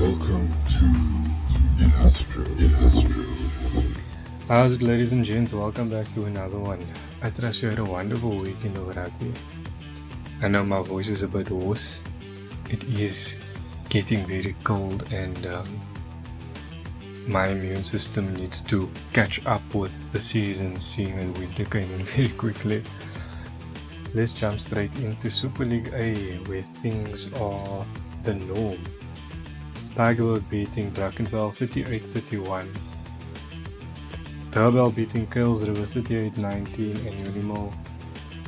Welcome to Illustro. How's it, ladies and gents? Welcome back to another one. I trust you had a wonderful weekend of rugby. I know my voice is a bit hoarse. It is getting very cold and my immune system needs to catch up with the season, seeing that winter came in very quickly. Let's jump straight into Super League A, where things are the norm. Bellville beating Brackenfell 38-31. Bellville beating Kuils River 38-19, and Unimo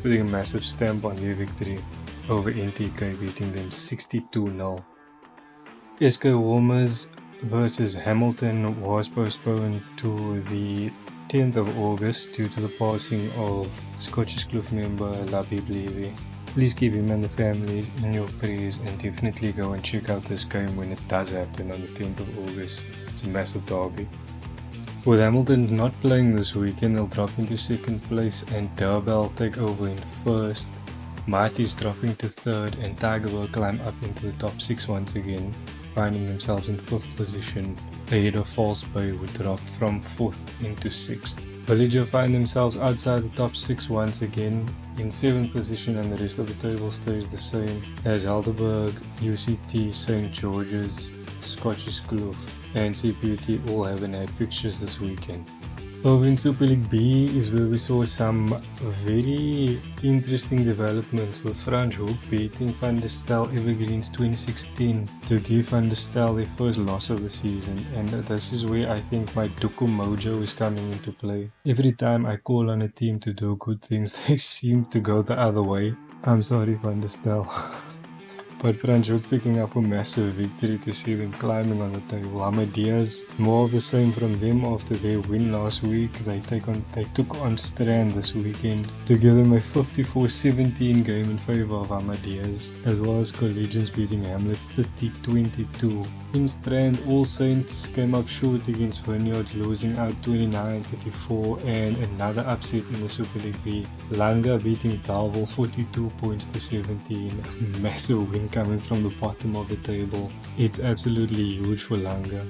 putting a massive stamp on their victory over NTK, beating them 62-0. SK Warmers versus Hamilton was postponed to the 10th of August due to the passing of Scottish Kloof member Labib Levy. Please keep him and the families in your prayers and definitely go and check out this game when it does happen on the 10th of August. It's a massive derby. With Hamilton not playing this weekend, they'll drop into second place and Bellville take over in first. Mighty's dropping to third and Tigerville climb up into the top 6 once again, finding themselves in 5th position. Ahead of False Bay would drop from 4th into 6th. Villager find themselves outside the top 6 once again in 7th position, and the rest of the table stays the same as Helderberg, UCT, St. George's, Scottish Kloof and CPUT all haven't had fixtures this weekend. Over in Super League B is where we saw some very interesting developments, with Fransch Hoek beating Van der Stel Evergreens 26-10 to give Van der Stel their first loss of the season, and this is where I think my Duku mojo is coming into play. Every time I call on a team to do good things, they seem to go the other way. I'm sorry, Van der Stel. But Fransch Hoek picking up a massive victory to see them climbing on the table. Amadeus, more of the same from them after their win last week. They took on Strand this weekend to give them a 54-17 game in favour of Amadeus, as well as Collegians beating Hamlets 30-22. In Strand, All Saints came up short against Vineyards, losing out 29-34, and another upset in the Super League B. Langa beating Bellville 42 points to 17. A massive win coming from the bottom of the table. It's absolutely huge for Langa.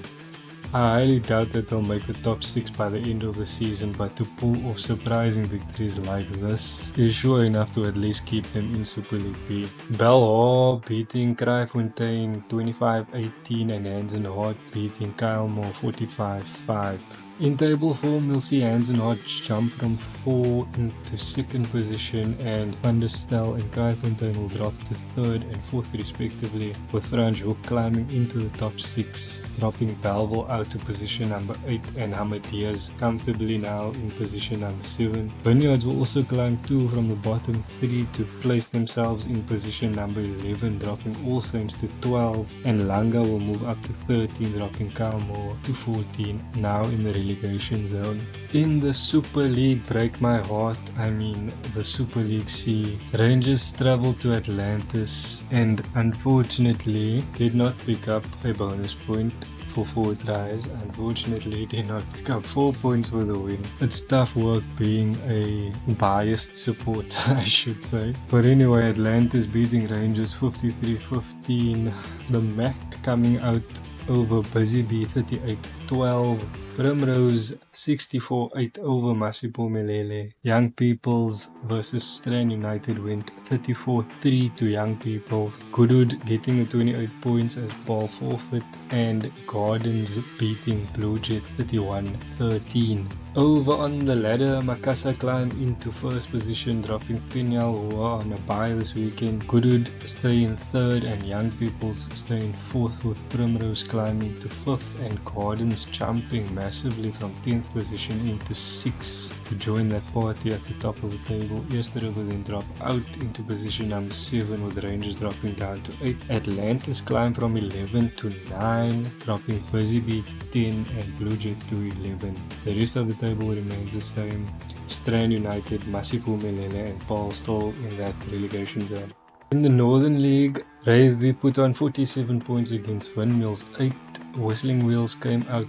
I highly doubt that they'll make the top 6 by the end of the season, but to pull off surprising victories like this is sure enough to at least keep them in Super League B. Bellville beating Kraaifontein 25-18 and Hansen Hart beating Kylemore 45-5. In table form, we'll see Hansen Hart jump from 4 into 2nd position, and Van der Stel and Kraaifontein will drop to 3rd and 4th respectively, with Fransch Hoek climbing into the top 6, dropping Bellville out to position number 8 and Amadeus comfortably now in position number 7. Vineyards will also climb 2 from the bottom 3 to place themselves in position number 11, dropping All Saints to 12, and Langa will move up to 13, dropping Kylemore to 14, now in the relegation zone. In the Super League, break my heart, I mean the Super League C, Rangers travelled to Atlantis and unfortunately did not pick up a bonus point for 4 tries. Unfortunately did not pick up 4 points for the win. It's tough work being a biased supporter, I should say. But anyway, Atlantis beating Rangers 53-15. The Mac coming out over Busy Bee 38-12. Primrose 64-8 over Masipumelele. Young Peoples versus Strand United went 34-3 to Young Peoples. Goodwood getting the 28 points as ball forfeit, and Gardens beating Blue Jet 31-13. Over on the ladder, Makassar climbed into 1st position, dropping Pinyal, who are on a bye this weekend. Goodwood stay in 3rd and Young Peoples stay in 4th, with Primrose climbing to 5th and Gardens jumping massively from 10th position into 6th to join that party at the top of the table. Eerste River then drop out into position number 7, with Rangers dropping down to 8. Atlantis climb from 11 to 9, dropping Busy Bee to 10 and Blue Jet to 11. The rest of the table remains the same. Strand United, Masipumelele and Paul still in that relegation zone. In the Northern League, Wraithby put on 47 points against Windmills 8. Whistling Wheels came out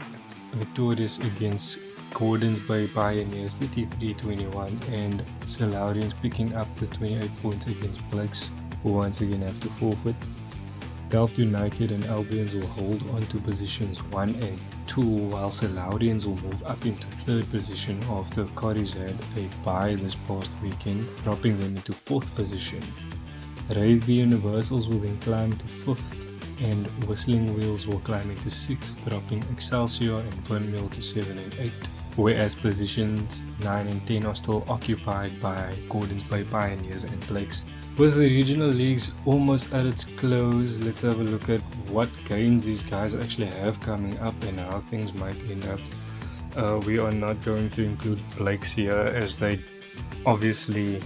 victorious against Gordons Bay Pioneers 33-21, and Salaurians picking up the 28 points against Blakes, who once again have to forfeit. Delft United and Albions will hold on to positions 1 and 2, while Salaurians will move up into 3rd position after Corries had a bye this past weekend, dropping them into 4th position. Rugby Universals will then climb to 5th, and Whistling Wheels will climb into 6th, dropping Excelsior and Windmill to 7 and 8, whereas positions 9 and 10 are still occupied by Gordons Bay Pioneers and Blakes. With the regional leagues almost at its close, let's have a look at what games these guys actually have coming up and how things might end up. We are not going to include Blakes here, as they obviously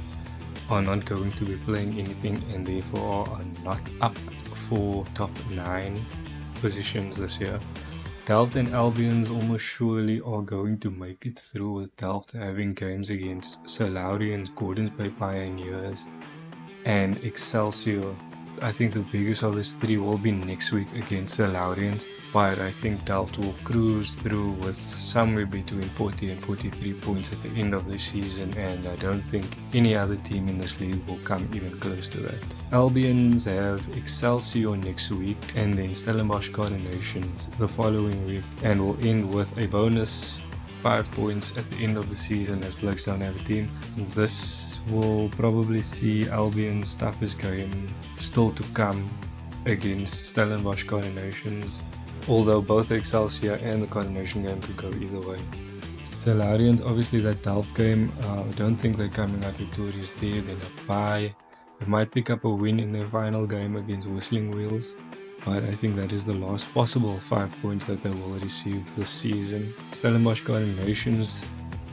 are not going to be playing anything and therefore are not up for top 9 positions this year. Delft and Albions almost surely are going to make it through, with Delft having games against Salaurians, Gordons Bay Pioneers and Excelsior. I think the biggest of these 3 will be next week against Salaurians, but I think Delft will cruise through with somewhere between 40 and 43 points at the end of the season, and I don't think any other team in this league will come even close to that. Albions have Excelsior next week and then Stellenbosch Coronations the following week, and will end with a bonus 5 points at the end of the season, as Blakes don't have a team. This will probably see Albion's toughest game still to come against Stellenbosch Coronations, although both the Excelsior and the Coronation game could go either way. Salaurians, obviously that Delft game, I don't think they're coming out victorious there. They're not bye. They might pick up a win in their final game against Whistling Wheels, but I think that is the last possible 5 points that they will receive this season. Stellenbosch Coronations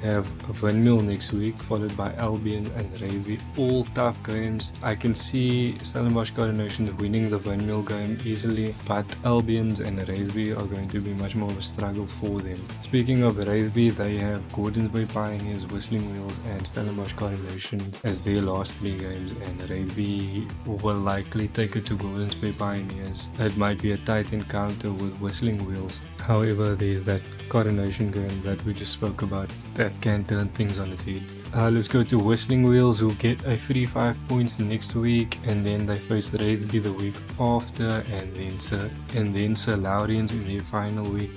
have Windmill next week, followed by Albion and Rugby. All tough games. I can see Stellenbosch Coronations winning the Windmill game easily, but Albions and Rugby are going to be much more of a struggle for them. Speaking of Rugby, they have Gordons Bay Pioneers, Whistling Wheels and Stellenbosch Coronations as their last 3 games, and Rugby will likely take it to Gordons Bay Pioneers. It might be a tight encounter with Whistling Wheels. However, there's that Coronation game that we just spoke about that can turn things on its head. Let's go to Whistling Wheels, who get a free 5 points next week, and then they face Rugby the week after, and then Salaurians in their final week.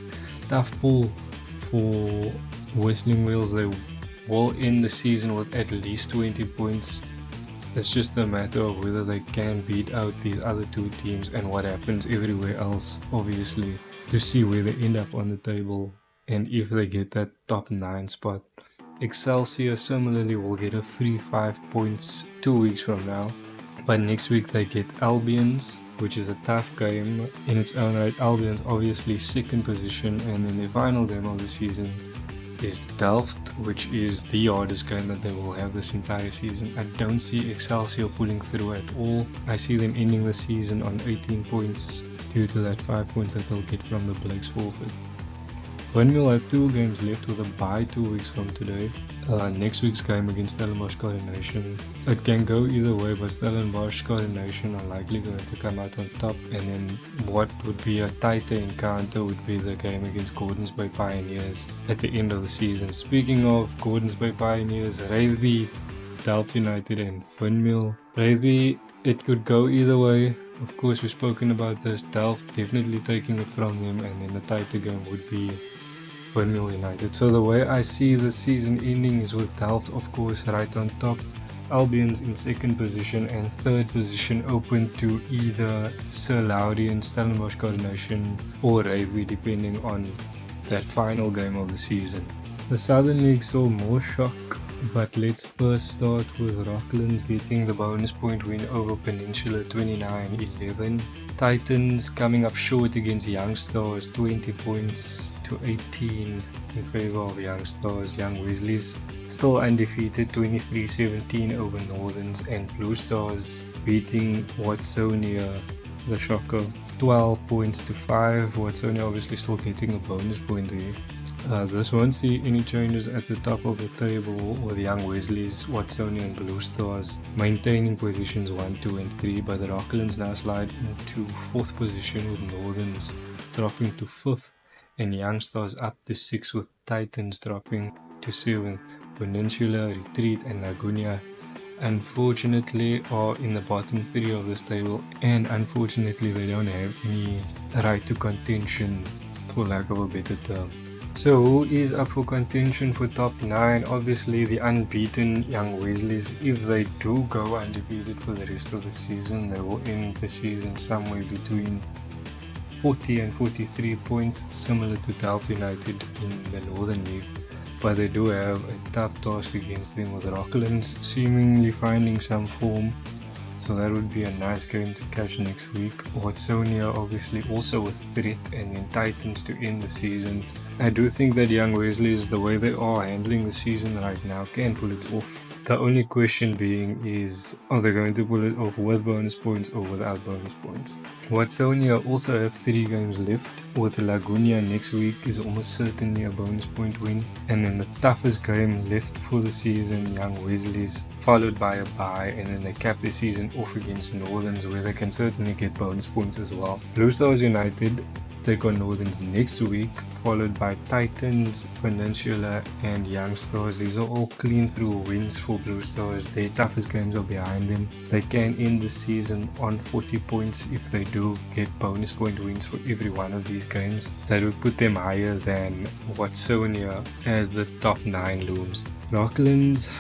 Tough pull for Whistling Wheels. They will end the season with at least 20 points. It's just a matter of whether they can beat out these other 2 teams and what happens everywhere else, obviously, to see where they end up on the table and if they get that top 9 spot. Excelsior similarly will get a free 5 points 2 weeks from now, but next week they get Albions, which is a tough game in its own right. Albions obviously 2nd position, and then their final game of the season is Delft, which is the hardest game that they will have this entire season. I don't see Excelsior pulling through at all. I see them ending the season on 18 points due to that 5 points that they'll get from the Blakes forfeit. Windmill have 2 games left with a bye 2 weeks from today. Next week's game against Stellenbosch Coronations. It can go either way, but Stellenbosch Coronation are likely going to come out on top, and then what would be a tighter encounter would be the game against Gordons Bay Pioneers at the end of the season. Speaking of Gordons Bay Pioneers, Rugby, Delft United and Windmill. Rugby, it could go either way. Of course, we've spoken about this. Delft definitely taking it from them, and then the tighter game would be Windmill United. So the way I see the season ending is with Delft, of course, right on top, Albions in 2nd position, and 3rd position open to either Salaurians, Stellenbosch Coronation or Rugby, depending on that final game of the season. The Southern League saw more shock, but let's first start with Rocklands getting the bonus point win over Peninsula 29-11. Titans coming up short against Young Stars, 20 points to 18 in favor of Young Stars. Young Weasleys still undefeated, 23-17 over Northerns, and Blue Stars beating Watsonia, the shocker, 12 points to 5. Watsonia obviously still getting a bonus point there. This won't see any changes at the top of the table, with Young Weasleys, Watsonia and Blue Stars maintaining positions 1, 2 and 3, but the Rocklands now slide into 4th position with Northerns dropping to 5th and Young Stars up to 6th, with Titans dropping to 7th. Peninsula, Retreat and Lagunia unfortunately are in the bottom 3 of this table, and unfortunately they don't have any right to contention, for lack of a better term. So who is up for contention for top 9? Obviously the unbeaten Young Wesleys. If they do go undefeated for the rest of the season, they will end the season somewhere between 40 and 43 points, similar to Bellville United in the Northern League. But they do have a tough task against them, with Rocklands seemingly finding some form. So that would be a nice game to catch next week. Watsonia obviously also a threat, and then Titans to end the season. I do think that Young Wesleys, the way they are handling the season right now, can pull it off. The only question being is, are they going to pull it off with bonus points or without bonus points? Watsonia also have 3 games left, with Laguna next week is almost certainly a bonus point win. And then the toughest game left for the season, Young Wesleys, followed by a bye, and then they cap their season off against Northerns, where they can certainly get bonus points as well. Blue Stars United take on Northerns next week, followed by Titans, Peninsula and Young Stars. These are all clean through wins for Blue Stars. Their toughest games are behind them. They can end the season on 40 points if they do get bonus point wins for every one of these games. That would put them higher than Watsonia as the top 9 looms. Rocklands,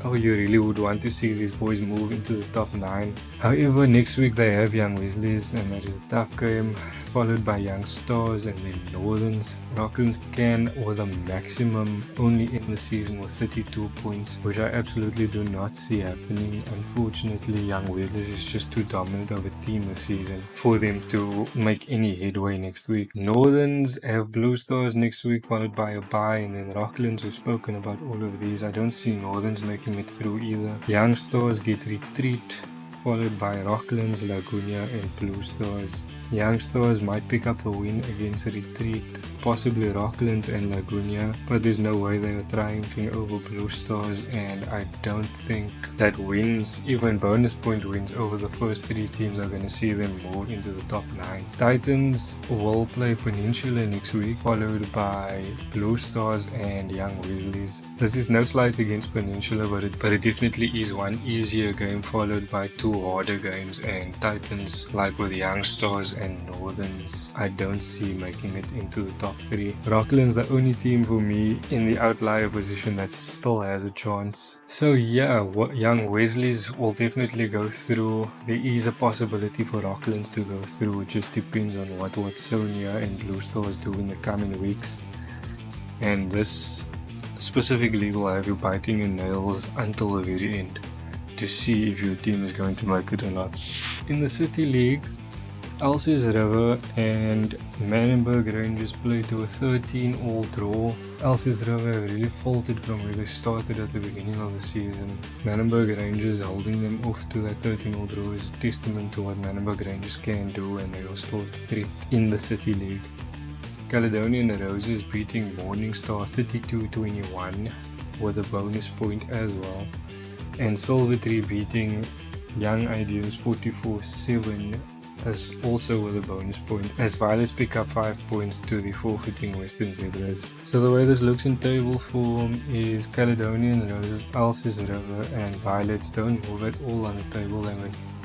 oh, you really would want to see these boys move into the top 9. However, next week they have Young Wesleys, and that is a tough game, followed by Young Stars and then Northerns. Rocklands can, with a maximum, only end the season with 32 points, which I absolutely do not see happening. Unfortunately, Young Wesleys is just too dominant of a team this season for them to make any headway next week. Northerns have Blue Stars next week, followed by a bye, and then Rocklands. We've spoken about all of these. I don't see Northerns making it through either. Young Stars get Retreat, followed by Rocklands, Laguna and Blue Stars. Young Stars might pick up the win against Retreat, possibly Rocklands and Laguna, but there's no way they are triumphing over Blue Stars, and I don't think that wins, even bonus point wins over the first 3 teams, are going to see them move into the top 9. Titans will play Peninsula next week, followed by Blue Stars and Young Wesleys. This is no slight against Peninsula, but it definitely is one easier game followed by 2 harder games, and Titans, like with Young Stars and Northerns, I don't see making it into the top 3. Rocklands the only team for me in the outlier position that still has a chance. So yeah, Young Wesleys will definitely go through. There is a possibility for Rocklands to go through. It just depends on what Watsonia and Blue Stars do in the coming weeks. And this specific league will have you biting your nails until the very end to see if your team is going to make it or not. In the City League, Elsie's River and Manenberg Rangers played to a 13-all draw. Elsie's River have really faltered from where they started at the beginning of the season. Manenberg Rangers holding them off to that 13-all draw is testament to what Manenberg Rangers can do, and they are still a threat in the City League. Caledonian Roses beating Morningstar 32-21 with a bonus point as well. And Silvertree beating Young Ideas 44-7 as also with a bonus point, as Violets pick up 5 points to the forfeiting Western Zebras. So the way this looks in table form is Caledonian Roses, Elsie's River and Violets don't move at all on the table.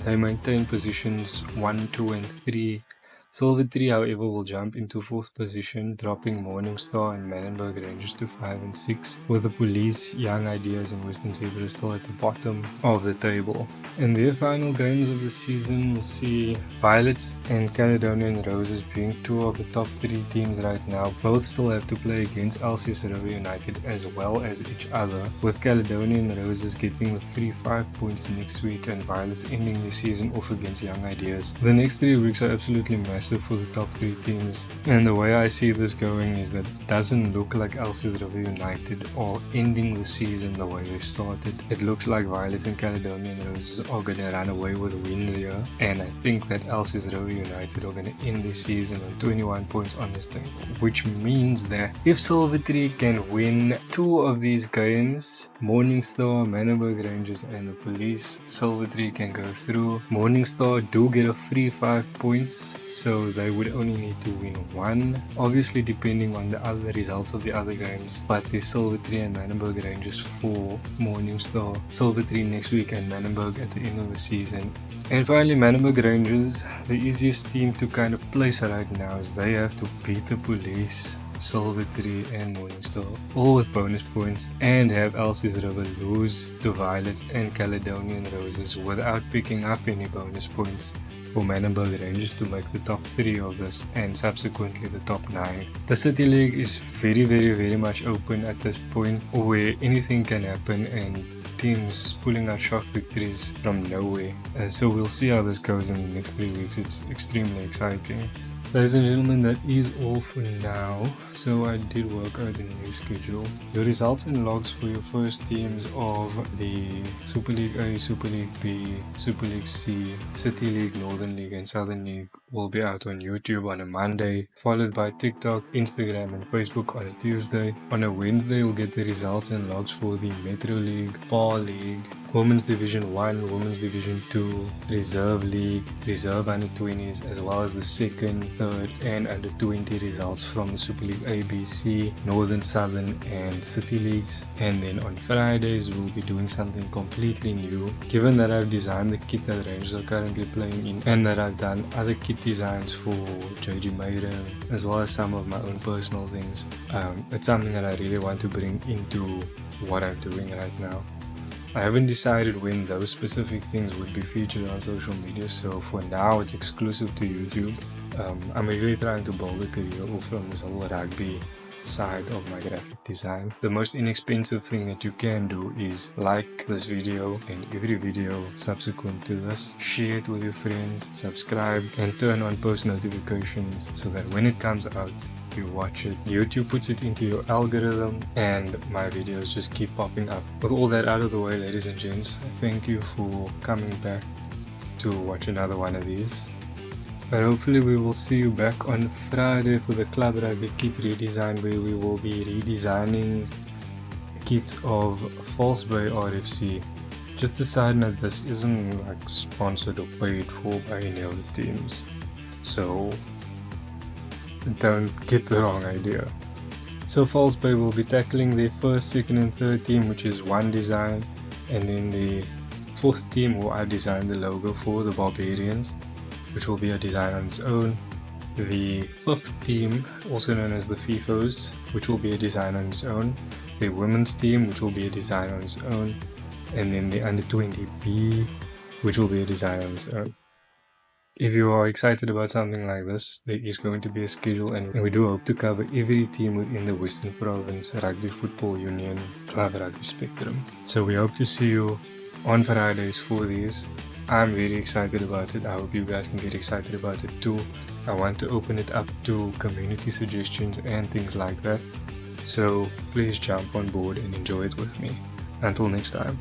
They maintain positions 1, 2 and 3. Silvertree, however, will jump into 4th position, dropping Morningstar and Manenberg Rangers to 5 and 6, with the Police, Young Ideas and Western Zebras still at the bottom of the table. In their final games of the season, we'll see Violets and Caledonian Roses being 2 of the top 3 teams right now. Both still have to play against Elsie's River United as well as each other, with Caledonian Roses getting the 3-5 points next week and Violets ending the season off against Young Ideas. The next 3 weeks are absolutely massive for the top 3 teams, and the way I see this going is that it doesn't look like Elsie's River United are ending the season the way they started. It looks like Violets and Caledonian Roses are going to run away with wins here, and I think that Elsie's River United are going to end the season on 21 points on this table, which means that if Silvertree can win 2 of these games, Morningstar, Manenberg Rangers and the Police, Silvertree can go through. Morningstar do get a free 5 points, so so they would only need to win one, obviously depending on the other results of the other games. But there's Silvertree and Manenberg Rangers for Morning Star, Silvertree next week and Manenberg at the end of the season. And finally, Manenberg Rangers, the easiest team to kind of place right now is they have to beat the Police, Silvertree and Morningstar, all with bonus points, and have Elsie's River lose to Violets and Caledonian Roses without picking up any bonus points for Manenberg Rangers to make the top 3 of this and subsequently the top 9. The City League is very much open at this point, where anything can happen and teams pulling out shock victories from nowhere. So we'll see how this goes in the next 3 weeks. It's extremely exciting. Ladies and gentlemen, that is all for now. So I did work out a new schedule. Your results and logs for your first teams of the Super League A, Super League B, Super League C, City League, Northern League and Southern League will be out on YouTube on a Monday, followed by TikTok, Instagram and Facebook on a Tuesday. On a Wednesday, you'll get the results and logs for the Metro League, Bar League, Women's Division 1, Women's Division 2, Reserve League, Reserve Under 20s, as well as the second, third and Under 20 results from the Super League A, B, C, Northern, Southern and City Leagues. And then on Fridays we'll be doing something completely new. Given that I've designed the kit that Rangers are currently playing in and that I've done other kit designs for JG Mayden as well as some of my own personal things, it's something that I really want to bring into what I'm doing right now. I haven't decided when those specific things would be featured on social media, so for now it's exclusive to YouTube. I'm really trying to build a career off from this whole rugby side of my graphic design. The most inexpensive thing that you can do is like this video and every video subsequent to this, share it with your friends, subscribe and turn on post notifications so that when it comes out you watch it. YouTube puts it into your algorithm and my videos just keep popping up. With all that out of the way, ladies and gents, thank you for coming back to watch another one of these. But hopefully we will see you back on Friday for the Club Rugby kit redesign, where we will be redesigning kits of False Bay RFC. Just a side note, this isn't like sponsored or paid for by any of the teams, so don't get the wrong idea. So False Bay will be tackling their first, second and third team, which is one design, and then the fourth team who I designed the logo for, the Barbarians, which will be a design on its own. The fifth team, also known as the FIFOs, which will be a design on its own. The women's team, which will be a design on its own. And then the under 20B, which will be a design on its own. If you are excited about something like this, there is going to be a schedule and we do hope to cover every team within the Western Province Rugby Football Union Club Rugby spectrum. So we hope to see you on Fridays for these. I'm very excited about it. I hope you guys can get excited about it too. I want to open it up to community suggestions and things like that. So please jump on board and enjoy it with me. Until next time.